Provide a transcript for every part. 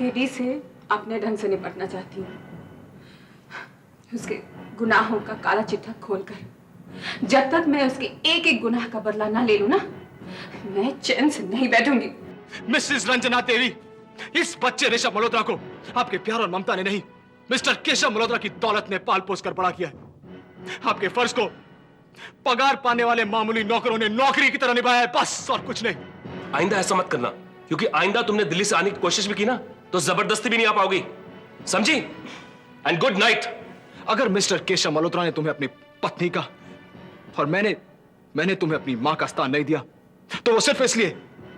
देवी से अपने ढंग से निपटना चाहती हूँ, उसके गुनाहों का काला चिट्ठा खोलकर। जब तक मैं उसके एक एक गुनाह का बदला ना ले लूं ना, मैं चैन से नहीं बैठूंगी। मिसेस रंजना देवी, इस बच्चे ऋषभ मल्होत्रा को आपके प्यार और ममता ने नहीं, मिस्टर केशव मल्होत्रा की दौलत ने पाल पोस कर बड़ा किया है। आपके फर्ज को पगार पाने वाले मामूली नौकरों ने नौकरी की तरह निभाया है, बस, और कुछ नहीं। आइंदा ऐसा मत करना, क्योंकि आइंदा तुमने दिल्ली से आने की कोशिश भी की ना, तो जबरदस्ती भी नहीं आ पाओगी, समझी? And good night. अगर मिस्टर केशव मल्होत्रा ने तुम्हें अपनी पत्नी का और मैंने तुम्हें अपनी मां का स्थान नहीं दिया, तो वो सिर्फ इसलिए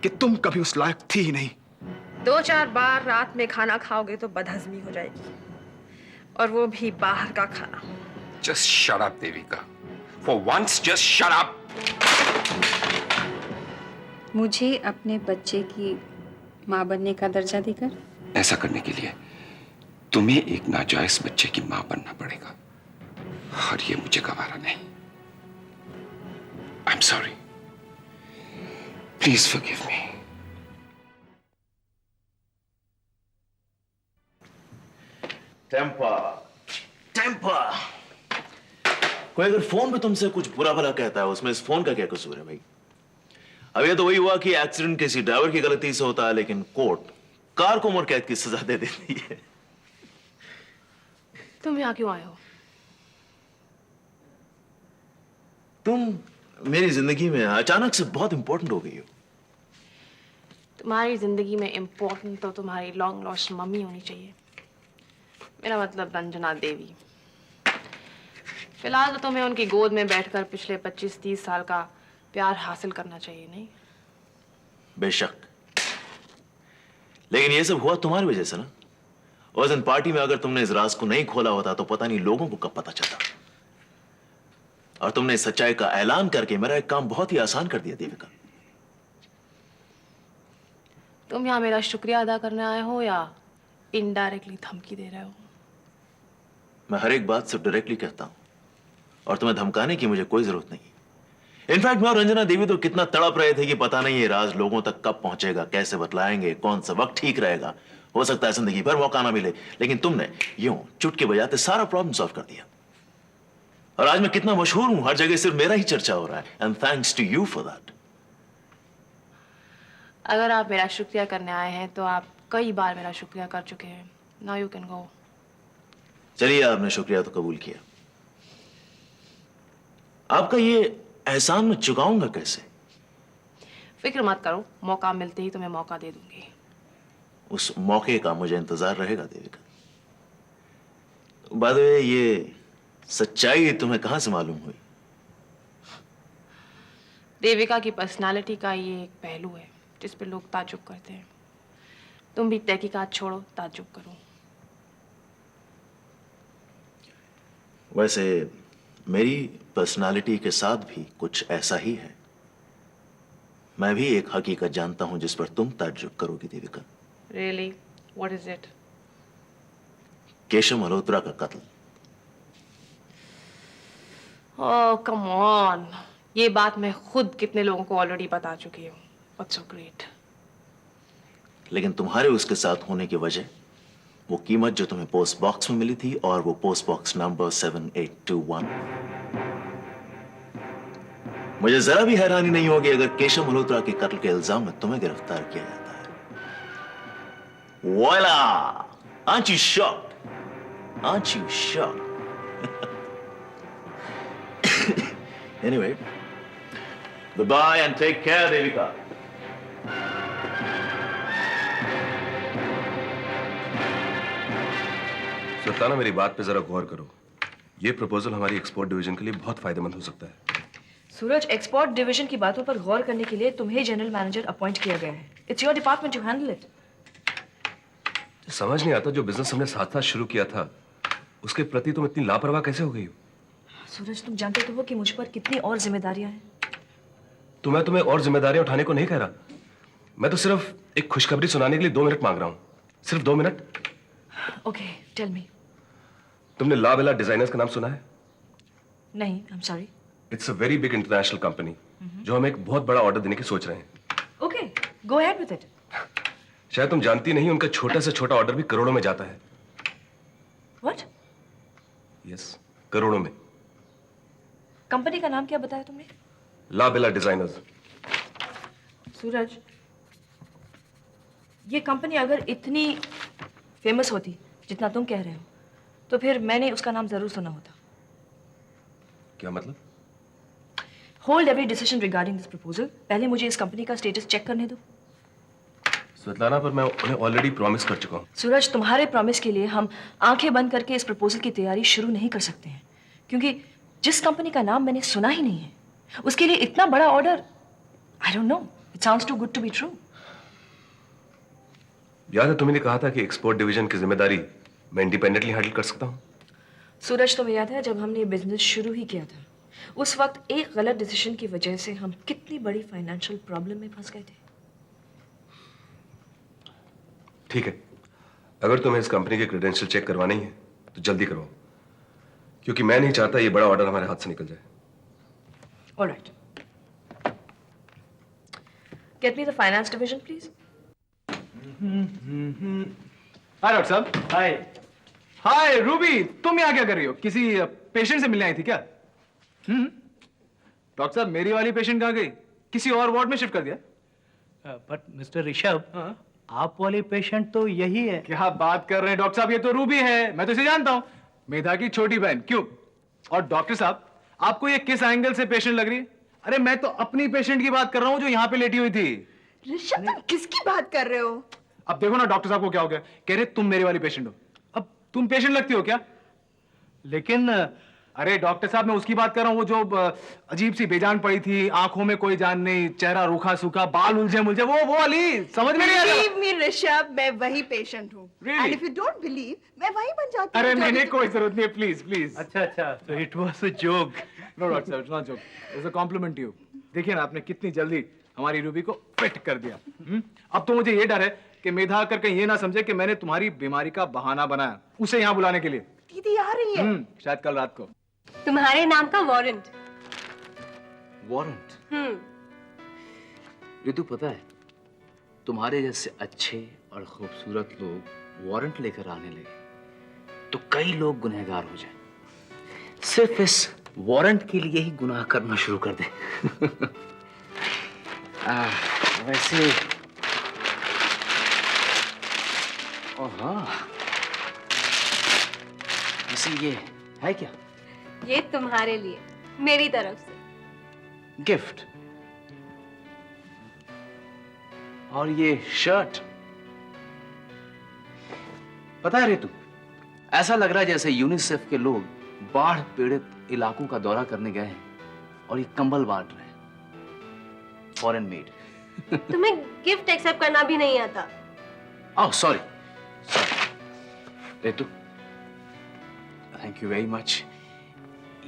कि तुम कभी उस लायक थी ही नहीं। 2-4 बार रात में खाना खाओगे तो बदहजमी हो जाएगी, और वो भी बाहर का खाना। Just shut up, Devika. For once, just shut up. मुझे अपने बच्चे की मां बनने का दर्जा देकर ऐसा करने के लिए तुम्हें एक नाजायज बच्चे की मां बनना पड़ेगा, और ये मुझे गवारा नहीं। I'm sorry. Please forgive me. Temper. कोई अगर फोन पे तुमसे कुछ बुरा भला कहता है, उसमें इस फोन का क्या कसूर है भाई? अब ये तो वही हुआ कि एक्सीडेंट किसी ड्राइवर की गलती से होता है, लेकिन कोर्ट कार को उम्र कैद की सजा दे देती है। तुम यहाँ क्यों आए हो? तुम मेरी जिंदगी में अचानक से बहुत इंपॉर्टेंट हो गई हो। तुम्हारी जिंदगी में इम्पोर्टेंट तो तुम्हारी लॉन्ग लॉस्ट मम्मी होनी चाहिए, मेरा मतलब रंजना देवी। फिलहाल तो तुम्हें उनकी गोद में बैठकर पिछले 25-30 साल का प्यार हासिल करना चाहिए, नहीं? बेशक, लेकिन ये सब हुआ तुम्हारी वजह से ना। उस दिन पार्टी में अगर तुमने इस राज को नहीं खोला होता तो पता नहीं लोगों को कब पता चलता। और तुमने इस सच्चाई का ऐलान करके मेरा एक काम बहुत ही आसान कर दिया देविका। तुम यहाँ मेरा शुक्रिया अदा करने आए हो या इनडायरेक्टली धमकी दे रहे हो? मैं हर एक बात सिर्फ डायरेक्टली कहता हूं, और तुम्हें धमकाने की मुझे कोई जरूरत नहीं। इनफैक्ट मैं और रंजना देवी तो कितना तड़प रहे थे कि पता नहीं ये राज लोगों तक कब पहुंचेगा, कैसे बतलाएंगे, कौन सा वक्त ठीक रहेगा। हो सकता है जिंदगी भर मौका ना मिले, लेकिन तुमने यूं चुटकी बजाते सारा प्रॉब्लम सॉल्व कर दिया। और आज मैं कितना मशहूर हूं, हर जगह सिर्फ मेरा ही चर्चा हो रहा है, and thanks to you for that. अगर आप मेरा शुक्रिया करने आए हैं तो आप कई बार मेरा शुक्रिया कर चुके हैं। Now you can go. चलिए, आपने शुक्रिया तो कबूल किया। आपका ये एहसान मैं चुकाऊंगा कैसे? फिक्र मत करो, मौका मिलते ही तुम्हें मौका दे दूंगी। उस मौके का मुझे इंतजार रहेगा देविका। बाय द वे, ये सच्चाई तुम्हें कहां से मालूम हुई? देविका की पर्सनालिटी का ये एक पहलू है जिस पे लोग ताज्जुब करते हैं। तुम भी तहकीकात छोड़ो, ताज्जुब करो। वैसे मेरी पर्सनालिटी के साथ भी कुछ ऐसा ही है। मैं भी एक हकीकत जानता हूं जिस पर तुम ताज्जुब करोगी Devika. Really? What is it? Keshav Malhotra का कत्ल। Oh, come on. ये बात मैं खुद कितने लोगों को ऑलरेडी बता चुकी हूँ। What's so great? लेकिन तुम्हारे उसके साथ होने की वजह वो कीमत जो तुम्हें पोस्ट बॉक्स में मिली थी, और वो पोस्ट बॉक्स नंबर 7821। मुझे जरा भी हैरानी नहीं होगी अगर केशव मल्होत्रा के कत्ल के इल्जाम में तुम्हें गिरफ्तार किया जाता है। Voila! Aren't you shocked? Aren't you shocked? Anyway, goodbye and take care, Devika. Sultana, मेरी बात पे जरा गौर करो। ये प्रपोजल हमारी एक्सपोर्ट डिवीजन के लिए बहुत फायदेमंद हो सकता है। सूरज, एक्सपोर्ट डिवीजन की बातों पर गौर करने के लिए तुम्हें जनरल मैनेजर अपॉइंट किया गया है। It's your department to handle it. समझ नहीं आता, जो बिजनेस हमने साथ साथ शुरू किया था उसके प्रति तुम इतनी लापरवाह कैसे हो गई हो? सूरज, तुम जानते तो हो कि मुझ पर कितनी और जिम्मेदारियां हैं। तो मैं तुम्हें और जिम्मेदारियां उठाने को नहीं कह रहा। मैं तो सिर्फ एक खुशखबरी सुनाने के लिए 2 मिनट मांग रहा हूं। सिर्फ 2 मिनट। Okay, tell me. तुमने ला बेला डिजाइनर्स का नाम सुना है? नहीं, I am sorry. It's a very big international company जो हमें एक बहुत बड़ा ऑर्डर देने की सोच रहे हैं। Okay, go ahead with it. शायद तुम जानती नहीं, उनका छोटा से छोटा ऑर्डर भी करोड़ों में जाता है। व्हाट? यस, करोड़ों में। कंपनी का नाम क्या बताया तुमने? ला बेला डिजाइनर्स। सूरज, ये कंपनी अगर इतनी फेमस होती जितना तुम कह रहे हो, तो फिर मैंने उसका नाम जरूर सुना होता। क्या मतलब? Hold every decision regarding this proposal. पहले मुझे इस कंपनी का स्टेटस चेक करने दो। स्वेतलाना, पर मैं उन्हें ऑलरेडी प्रॉमिस कर चुका हूं। सूरज, तुम्हारे प्रॉमिस के लिए हम आंखें बंद करके इस प्रपोजल की तैयारी शुरू नहीं कर सकते हैं, क्योंकि जिस कंपनी का नाम मैंने सुना ही नहीं है, उसके लिए इतना बड़ा order, I don't know, it sounds too good to be true. याद है तुम्हें कहा था कि एक्सपोर्ट डिवीजन की जिम्मेदारी मैं इंडिपेंडेंटली हैंडल कर सकता हूं। सूरज, तुम्हें याद है जब हमने बिजनेस शुरू ही किया था, उस वक्त एक गलत डिसीजन की वजह से हम कितनी बड़ी फाइनेंशियल प्रॉब्लम में फंस गए थे। ठीक है, अगर तुम्हें इस कंपनी के क्रेडेंशियल चेक करवाने ही है तो जल्दी करवाओ, क्योंकि मैं नहीं चाहता ये बड़ा ऑर्डर हमारे हाथ से निकल जाए। Alright, get me the finance division please. Hi doctor साहब। हाय। हाय रूबी, तुम यहाँ क्या कर रही हो? किसी पेशेंट से मिलने आई थी क्या? डॉक्टर साहब, मेरी वाली पेशेंट कहाँ गई? किसी और वार्ड में शिफ्ट कर दिया? बट मिस्टर ऋषभ, आप वाली पेशेंट तो यही है। क्या बात कर रहे हैं डॉक्टर साहब, ये तो रूबी है, मैं तो इसे जानता हूँ, मेधा की छोटी बहन। क्यों? और डॉक्टर साहब, आपको ये किस एंगल से पेशेंट लग रही है? अरे मैं तो अपनी पेशेंट की बात कर रहा हूँ जो यहाँ पे लेटी हुई थी। ऋषभ, तुम किसकी बात कर रहे हो? अब देखो ना डॉक्टर साहब को क्या हो गया, कह रहे तुम मेरी वाली पेशेंट हो। अब तुम पेशेंट लगती हो क्या? लेकिन अरे डॉक्टर साहब, मैं उसकी बात कर रहा हूँ, वो जो अजीब सी बेजान पड़ी थी, आंखों में कोई जान नहीं, चेहरा रूखा सूखा, बाल उलझे मुलझे, वो वाली, समझ में नहीं आ रहा? Believe me, ऋषभ, मैं वही पेशेंट हूँ। Really? And if you don't believe, मैं वही बन जाती हूँ। अरे नहीं, कोई जरूरत नहीं है, प्लीज प्लीज। अच्छा, तो it was a joke. No doctor साहब, it's not joke, it's a compliment to you. देखिए ना, आपने कितनी जल्दी हमारी रूबी को फिट कर दिया। अब तो मुझे ये डर है कि मेधा आकर कहीं ये ना समझे कि मैंने तुम्हारी बीमारी का बहाना बनाया उसे यहाँ बुलाने के लिए। दीदी आ रही है। शायद कल रात को। तुम्हारे नाम का वारंट। वारंट? ऋतु, पता है तुम्हारे जैसे अच्छे और खूबसूरत लोग वारंट लेकर आने लगे तो कई लोग गुनहगार हो जाएं। सिर्फ इस वारंट के लिए ही गुनाह करना शुरू कर दे। वैसे हाँ, वैसे ये है क्या? ये तुम्हारे लिए मेरी तरफ से गिफ्ट। और ये शर्ट, पता है ऋतु, ऐसा लग रहा है जैसे यूनिसेफ के लोग बाढ़ पीड़ित इलाकों का दौरा करने गए हैं और ये कंबल बांट रहे हैं, फॉरेन मेड। तुम्हें गिफ्ट एक्सेप्ट करना भी नहीं आता। Oh sorry Ritu, thank you very much.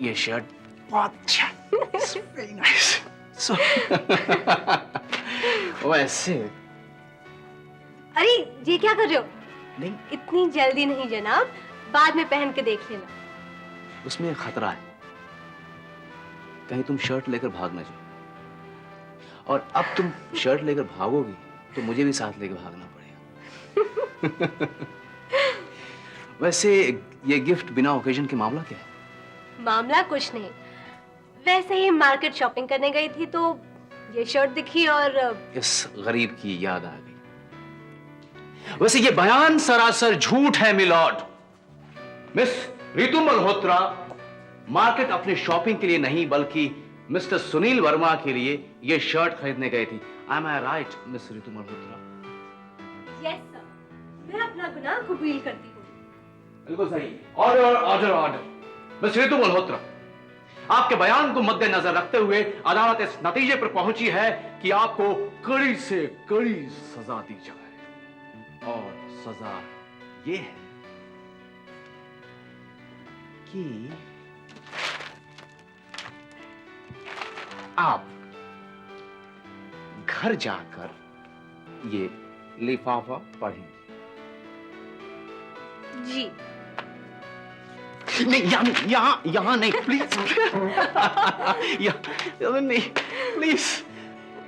ये शर्ट बहुत अच्छा, वेरी नाइस। सो वैसे अरे ये क्या कर रहे हो? नहीं, इतनी जल्दी नहीं जनाब, बाद में पहन के देख लेना। उसमें एक खतरा है, कहीं तुम शर्ट लेकर भाग ना जाओ, और अब तुम शर्ट लेकर भागोगी तो मुझे भी साथ लेकर भागना पड़ेगा। वैसे ये गिफ्ट बिना ओकेजन के मामला क्या है? मामला कुछ नहीं, वैसे ही मार्केट शॉपिंग करने गई थी तो ये शर्ट दिखी और इस गरीब की याद आ गई। वैसे ये बयान सरासर झूठ है मिलॉर्ड। मिस ऋतु मल्होत्रा मार्केट अपने शॉपिंग के लिए नहीं बल्कि मिस्टर सुनील वर्मा के लिए ये शर्ट खरीदने गई थी। Am I right, miss Ritu Malhotra? Yes sir, मैं अपना गुनाह कबूल करती हूँ। बिल्कुल सही। Order order order. मिस ऋतु मल्होत्रा, आपके बयान को मद्देनजर रखते हुए अदालत इस नतीजे पर पहुंची है कि आपको कड़ी से कड़ी सजा दी जाए, और सजा ये है कि आप घर जाकर ये लिफाफा पढ़ें। जी नहीं, यहाँ नहीं, प्लीज। यहाँ नहीं, प्लीज,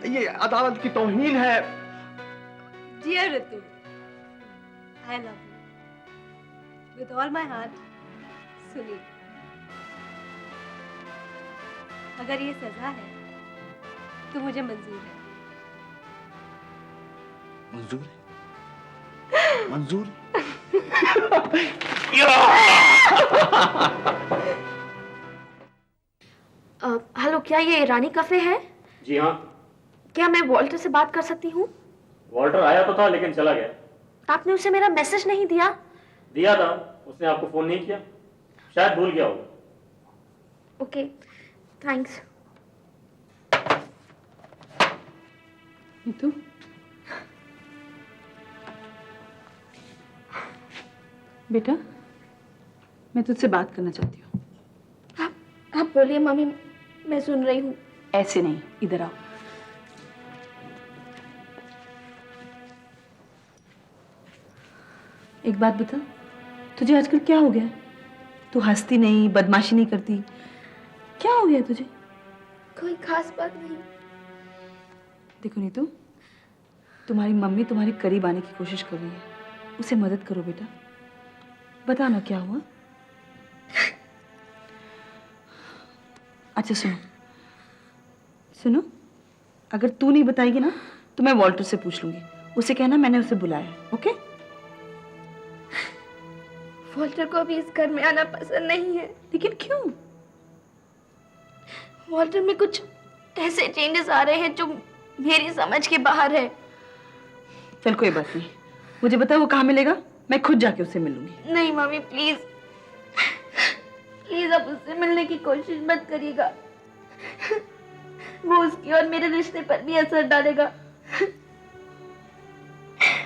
ये अदालत की तौहीन है। Dear Ritu, I love you with all my heart, Sunil. अगर ये सजा है तो मुझे मंजूर है। मंजूर है? मंजूर? हेलो, क्या ये रानी कैफे है? जी हाँ। क्या मैं वॉल्टर से बात कर सकती हूँ? वॉल्टर आया तो था लेकिन चला गया। आपने उसे मेरा मैसेज नहीं दिया? दिया था, उसने आपको फोन नहीं किया, शायद भूल गया होगा। Okay, thanks. नीतू, बेटा मैं तुझसे बात करना चाहती हूँ। आप बोलिए मम्मी, मैं सुन रही हूँ। ऐसे नहीं, इधर आओ। एक बात बता, तुझे आजकल क्या हो गया? तू हंसती नहीं, बदमाशी नहीं करती, क्या हो गया तुझे? कोई खास बात नहीं। देखो नीतू, तुम्हारी मम्मी तुम्हारे करीब आने की कोशिश कर रही है, उसे मदद करो बेटा। बता ना क्या हुआ। अच्छा सुनो सुनो, अगर तू नहीं बताएगी ना तो मैं वॉल्टर से पूछ लूंगी, उसे कहना मैंने उसे बुलाया है। ओके? वॉल्टर को अभी इस घर में आना पसंद नहीं है। लेकिन क्यों? वॉल्टर में कुछ ऐसे चेंजेस आ रहे हैं जो मेरी समझ के बाहर है। चल कोई बात नहीं, मुझे बता वो कहाँ मिलेगा, मैं खुद जाके उससे मिल लूंगी। नहीं मम्मी प्लीज, प्लीज आप उससे मिलने की कोशिश मत करिएगा, वो उसकी और मेरे रिश्ते पर भी असर डालेगा।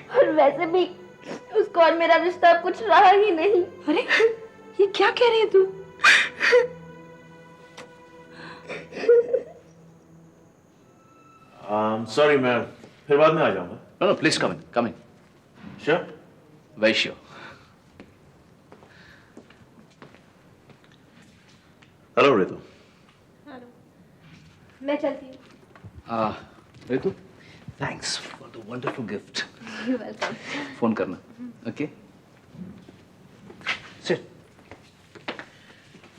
और वैसे भी उसको और मेरा रिश्ता कुछ रहा ही नहीं। अरे ये क्या कह रही है तू? सॉरी, मैं फिर बाद में आ जाऊंगा। No please come in, come in. Sure? Very sure. Hello Ritu. Hello, मैं चलती हूँ। Ritu, thanks for the wonderful gift. You welcome. Phone करना, ओके? सिट।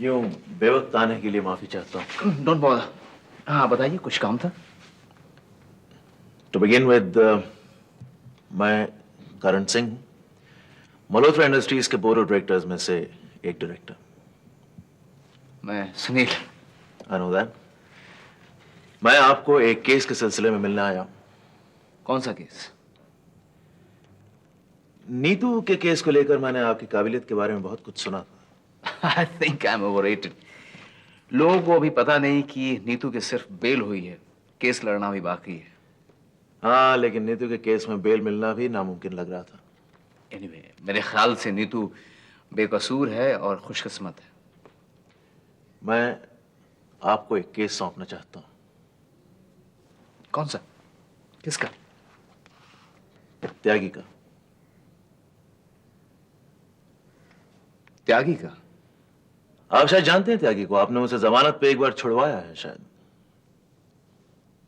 यूं बेवक्त आने के लिए माफी चाहता हूँ। Don't bother. हाँ बताइए, कुछ काम था? टू बिगिन विद, मैं करण सिंह, मल्होत्रा इंडस्ट्रीज के बोर्ड ऑफ डायरेक्टर्स में से एक डायरेक्टर। मैं सुनील। I know that. मैं आपको एक केस के सिलसिले में मिलने आया। कौन सा केस? नीतू के केस को लेकर मैंने आपकी काबिलियत के बारे में बहुत कुछ सुना था। I think I am overrated. लोगों को अभी पता नहीं कि नीतू के सिर्फ बेल हुई है, केस लड़ना भी बाकी है। हाँ, लेकिन नीतू के केस में बेल मिलना भी नामुमकिन लग रहा था। एनीवे, मेरे ख्याल से नीतू बेकसूर है और खुशकिस्मत है। मैं आपको एक केस सौंपना चाहता हूं। कौन सा? किसका? त्यागी का। त्यागी का? आप शायद जानते हैं त्यागी को, आपने उसे जमानत पे एक बार छुड़वाया है शायद।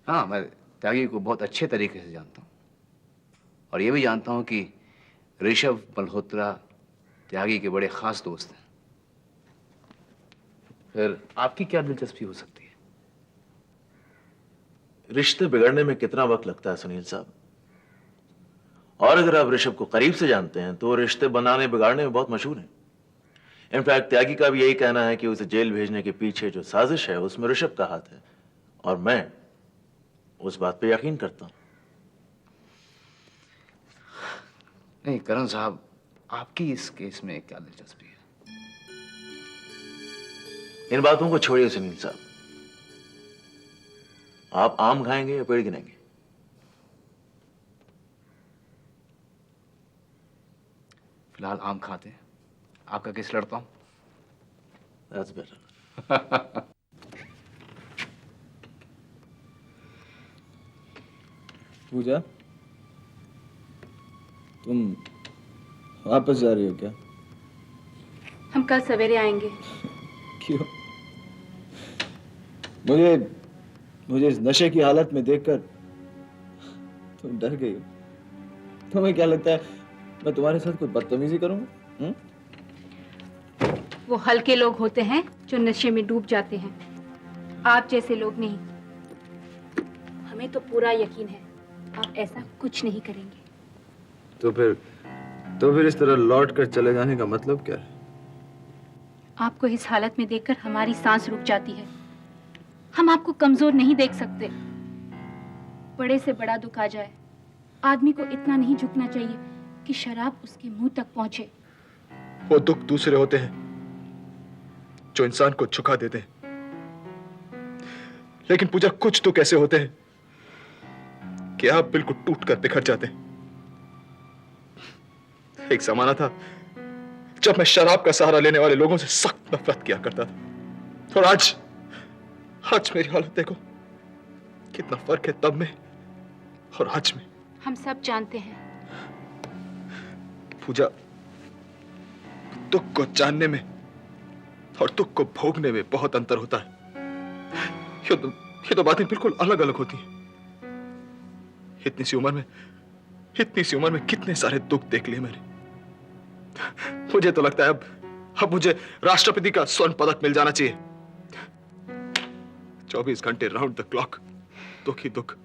हाँ, मैं त्यागी को बहुत अच्छे तरीके से जानता हूँ और ये भी जानता हूँ कि ऋषभ मल्होत्रा त्यागी के बड़े खास दोस्त हैं। फिर आपकी क्या दिलचस्पी हो सकती है? रिश्ते बिगड़ने में कितना वक्त लगता है सुनील साहब, और अगर आप ऋषभ को करीब से जानते हैं तो रिश्ते बनाने बिगाड़ने में बहुत मशहूर हैं। इनफैक्ट त्यागी का भी यही कहना है कि उसे जेल भेजने के पीछे जो साजिश है उसमें ऋषभ का हाथ है, और मैं उस बात पे यकीन करता हूं। नहीं करण साहब, आपकी इस केस में क्या दिलचस्पी है? इन बातों को छोड़िए सुनील साहब, आप आम खाएंगे या पेड़ गिनेंगे? फिलहाल आम खाते हैं, आपका केस लड़ता हूं। That's better. पूजा, तुम वापस जा रही हो क्या? हम कल सवेरे आएंगे। क्यों? मुझे इस नशे की हालत में देखकर तुम डर गई हो। तुम्हें क्या लगता है मैं तुम्हारे साथ कोई बदतमीजी करूंगा? वो हल्के लोग होते हैं जो नशे में डूब जाते हैं, आप जैसे लोग नहीं। हमें तो पूरा यकीन है आप ऐसा कुछ नहीं करेंगे। तो फिर इस तरह लौट कर चले जाने का मतलब क्या है? आपको इस हालत में देखकर हमारी सांस रुक जाती है। हम आपको कमजोर नहीं देख सकते। बड़े से बड़ा दुख आ जाए, आदमी को इतना नहीं झुकना चाहिए कि शराब उसके मुंह तक पहुंचे। वो दुख दूसरे होते हैं जो इंसान को झुका देते हैं, लेकिन पूजा कुछ दुख ऐसे होते हैं कि आप बिल्कुल टूट कर बिखर जाते हैं। एक जमाना था जब मैं शराब का सहारा लेने वाले लोगों से सख्त नफरत किया करता था, और आज मेरी हालत देखो, कितना फर्क है तब में और आज में। हम सब जानते हैं। पूजा, दुख को जानने में और दुख को भोगने में बहुत अंतर होता है। ये तो बातें बिल्कुल अलग अलग होती हैं। इतनी सी उम्र में कितने सारे दुख देख लिए मैंने। मुझे तो लगता है अब मुझे राष्ट्रपति का स्वर्ण पदक मिल जाना चाहिए। 24 घंटे राउंड द क्लॉक दुख ही दुख।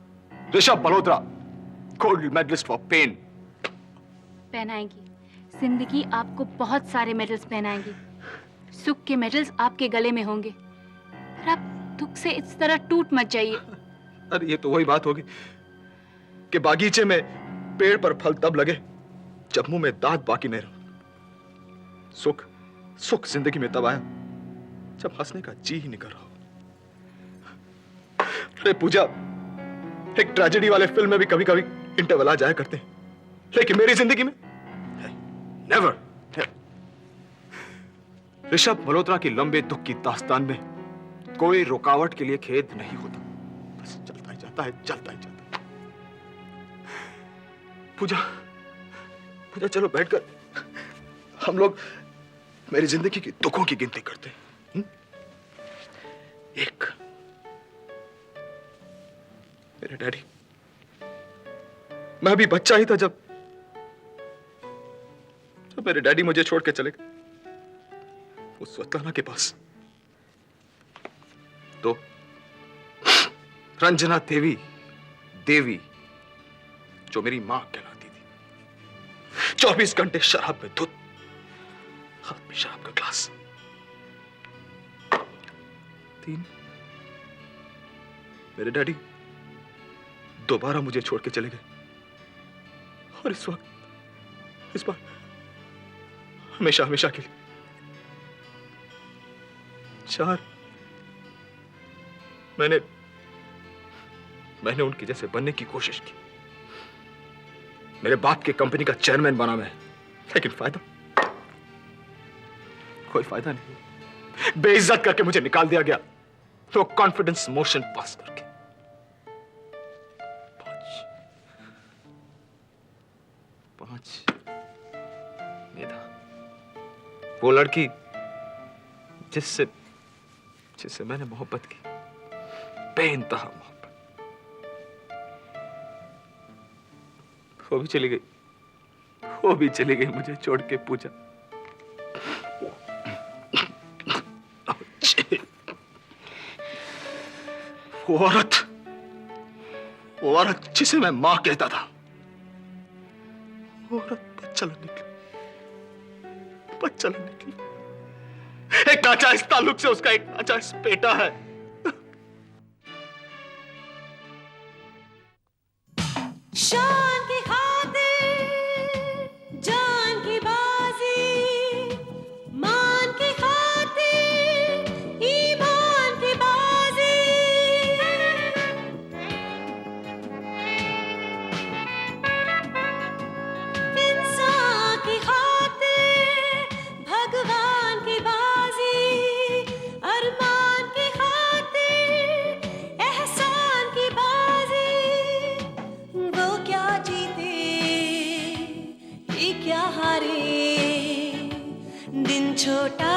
Rishabh Malhotra, gold medallist for pain. पहनाएंगी जिंदगी आपको बहुत सारे मेडल्स पहनाएंगी। सुख के मेडल्स आपके गले में होंगे, पर आप दुख से इस तरह टूट मत जाइए। अरे ये तो वही बात होगी कि बागीचे में पेड़ पर फल तब लगे जब मुंह में दांत बाकी नहीं रहो। सुख जिंदगी में तब आया जब हंसने का जी ही निकल रहा हो। अरे पूजा, एक ट्रेजेडी वाले फिल्म में भी कभी कभी इंटरवल आ जाया करते हैं, लेकिन मेरी जिंदगी में नेवर। ऋषभ मल्होत्रा की लंबे दुख की दास्तान में कोई रुकावट के लिए खेद नहीं होता, बस चलता ही जाता है। पूजा, चलो बैठकर हम लोग मेरी जिंदगी की दुखों की गिनती करते हैं। 1, मेरे डैडी। मैं अभी बच्चा ही था जब मेरे डैडी मुझे छोड़ के चले गए उस स्वतंत्रता के पास। 2, रंजना देवी जो मेरी मां कहलाती थी। 24 घंटे शराब में धुत, हाथ में शराब का ग्लास। 3, मेरे डैडी दोबारा मुझे छोड़ के चले गए, और इस बार हमेशा के लिए। 4, मैंने उनके जैसे बनने की कोशिश की। मेरे बाप के कंपनी का चेयरमैन बना मैं, लेकिन कोई फायदा नहीं। बेइज्जत करके मुझे निकाल दिया गया, तो कॉन्फिडेंस मोशन पास करके। 5, मेधा, वो लड़की जिससे मैंने मोहब्बत की, बेइंतहा मोहब्बत, वो भी चली गई मुझे छोड़ के। पूजा, वो औरत जिसे मैं मां कहता था, वो औरत बच्चा निकली। एक नाजायज ताल्लुक से उसका एक नाजायज बेटा है। शान की खातिर जान की बाजी, मान की खातिर ईमान की बाजी। इंसान की खातिर भगवान की बाजी, अरमान की खातिर एहसान की बाजी। वो क्या जीते ये क्या हारे, दिन छोटा